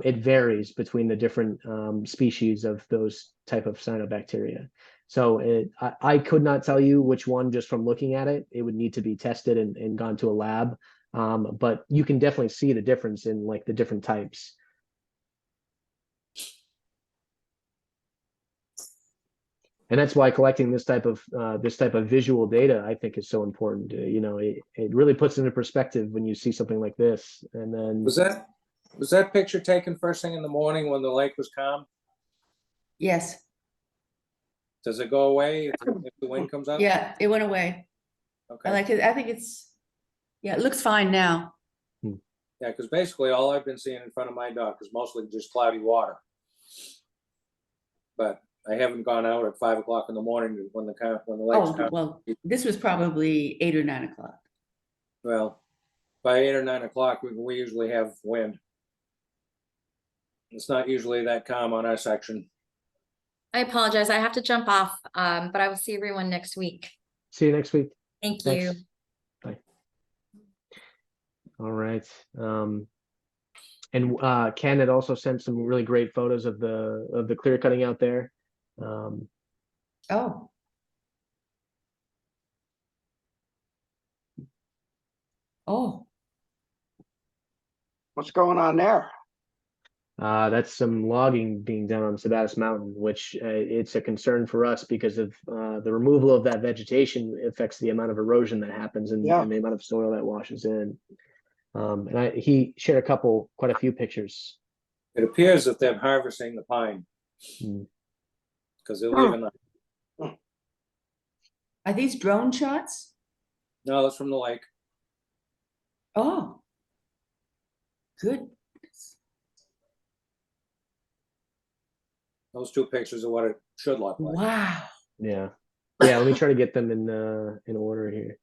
it varies between the different species of those type of cyanobacteria. So I could not tell you which one just from looking at it. It would need to be tested and gone to a lab. But you can definitely see the difference in like the different types. And that's why collecting this type of visual data, I think, is so important. It really puts into perspective when you see something like this. And then Was that picture taken first thing in the morning when the lake was calm? Yes. Does it go away if the wind comes up? Yeah, it went away. Okay. I like it. I think it looks fine now. Yeah, because basically all I've been seeing in front of my dock is mostly just cloudy water. But I haven't gone out at 5 o'clock in the morning when the lake's calm. Well, this was probably 8 or 9 o'clock. Well, by 8 or 9 o'clock, we usually have wind. It's not usually that calm on our section. I apologize. I have to jump off, but I will see everyone next week. See you next week. Thank Thanks. you. Bye. All right. And Ken had also sent some really great photos of the clear cutting out there. Oh. Oh. What's going on there? That's some logging being done on Sabattus Mountain, which it's a concern for us because of the removal of that vegetation affects the amount of erosion that happens and the amount of soil that washes in. And he shared quite a few pictures. It appears that they're harvesting the pine. Mm. Because they're leaving, Are these drone shots? no, that's from the lake. Oh. Good. Those two pictures are what it should look like. Wow. Yeah. Yeah, let me try to get them in order here.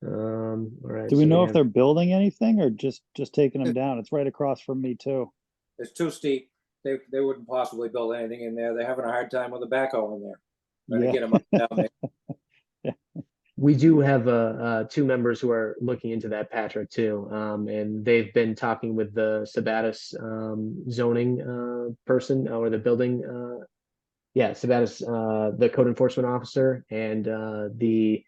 All right. Do we so know if have- they're building anything or just taking them down? It's right across from me too. It's too steep. They wouldn't possibly build anything in there. They're having a hard time with a backhoe in there. Trying to Yeah. get them up and down there. We do have two members who are looking into that, Patrick, too. And they've been talking with the Sabattus zoning person or the building. Sabattus, the code enforcement officer, and the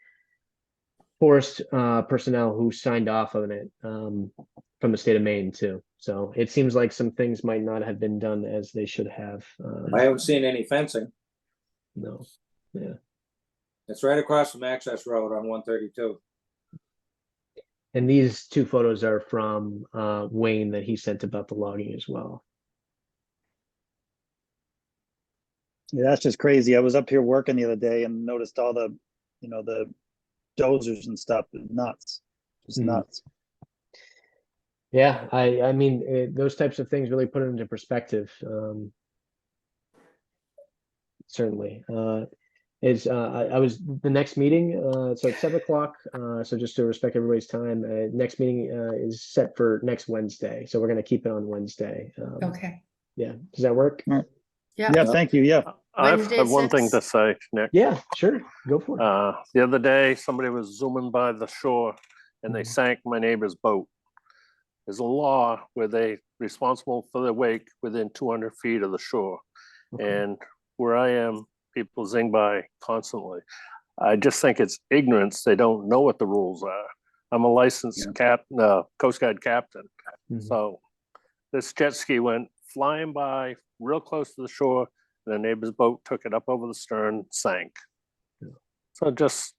forest personnel who signed off on it from the state of Maine, too. So it seems like some things might not have been done as they should have. I haven't seen any fencing. No. Yeah. It's right across from Access Road on 132. And these two photos are from Wayne that he sent about the logging as well. Yeah, that's just crazy. I was up here working the other day and noticed all the, the dozers and stuff. Nuts. Just nuts. Yeah, I mean, those types of things really put it into perspective. Certainly. I was the next meeting, so it's 7 o'clock. So just to respect everybody's time, next meeting is set for next Wednesday. So we're going to keep it on Wednesday. Okay. Yeah, does that work? Yeah. Yeah, thank you. Yeah. I Wednesday, have one thing 6? to say, Nick. Yeah, sure. Go for it. The other day, somebody was zooming by the shore and they Mhm. sank my neighbor's boat. There's a law where they responsible for the wake within 200 feet of the shore. Okay. And where I am, people zing by constantly. I just think it's ignorance. They don't know what the rules are. I'm a licensed Coast Guard captain. Mhm. So this jet ski went flying by real close to the shore. And the neighbor's boat took it up over the stern, sank. Yeah. So just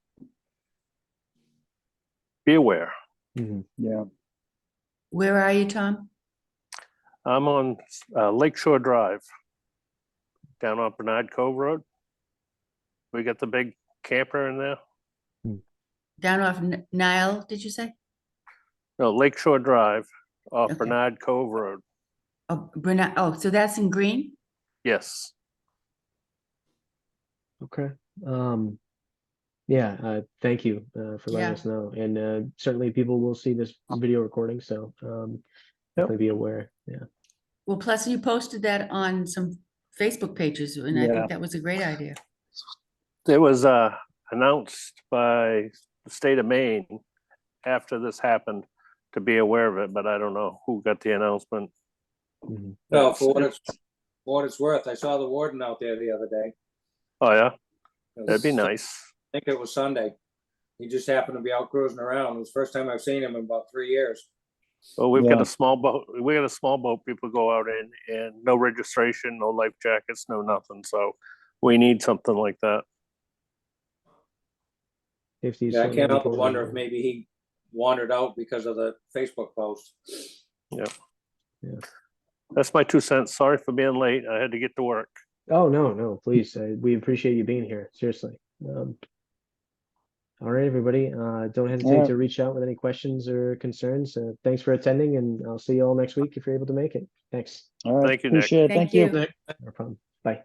be aware. Mhm. Yeah. Where are you, Tom? I'm on Lakeshore Drive down on Bernard Cove Road. We got the big camper in there. Down off Nile, did you say? No, Lakeshore Drive off Okay. Bernard Cove Road. Oh, Bernard. Oh, so that's in green? Yes. Okay. Yeah, thank you for letting Yeah. us know. And certainly people will see this video recording, so definitely be aware. Yeah. Well, plus you posted that on some Facebook pages, and I Yeah. think that was a great idea. It was announced by the state of Maine after this happened to be aware of it, but I don't know who got the announcement. Mhm. No, for what it's worth, I saw the warden out there the other day. Oh, yeah, It that'd be was- nice. I think it was Sunday. He just happened to be out cruising around. It was the first time I've seen him in about 3 years. Well, we've got Yeah. a small boat. We got a small boat people go out in, and no registration, no life jackets, no nothing. So we need something like that. Safety is Yeah, I certainly can't help but important. wonder if maybe he wandered out because of the Facebook post. That's my 2 cents. Sorry for being late. I had to get to work. Oh, no, please. We appreciate you being here. Seriously. All right, everybody. Don't hesitate right. to reach out with any questions or concerns. Thanks for attending, and I'll see you all next week if you're able to make it. Thanks. All right. Thank you, Nick. Appreciate it. Thank Thank you. you. Nick. No problem. Bye.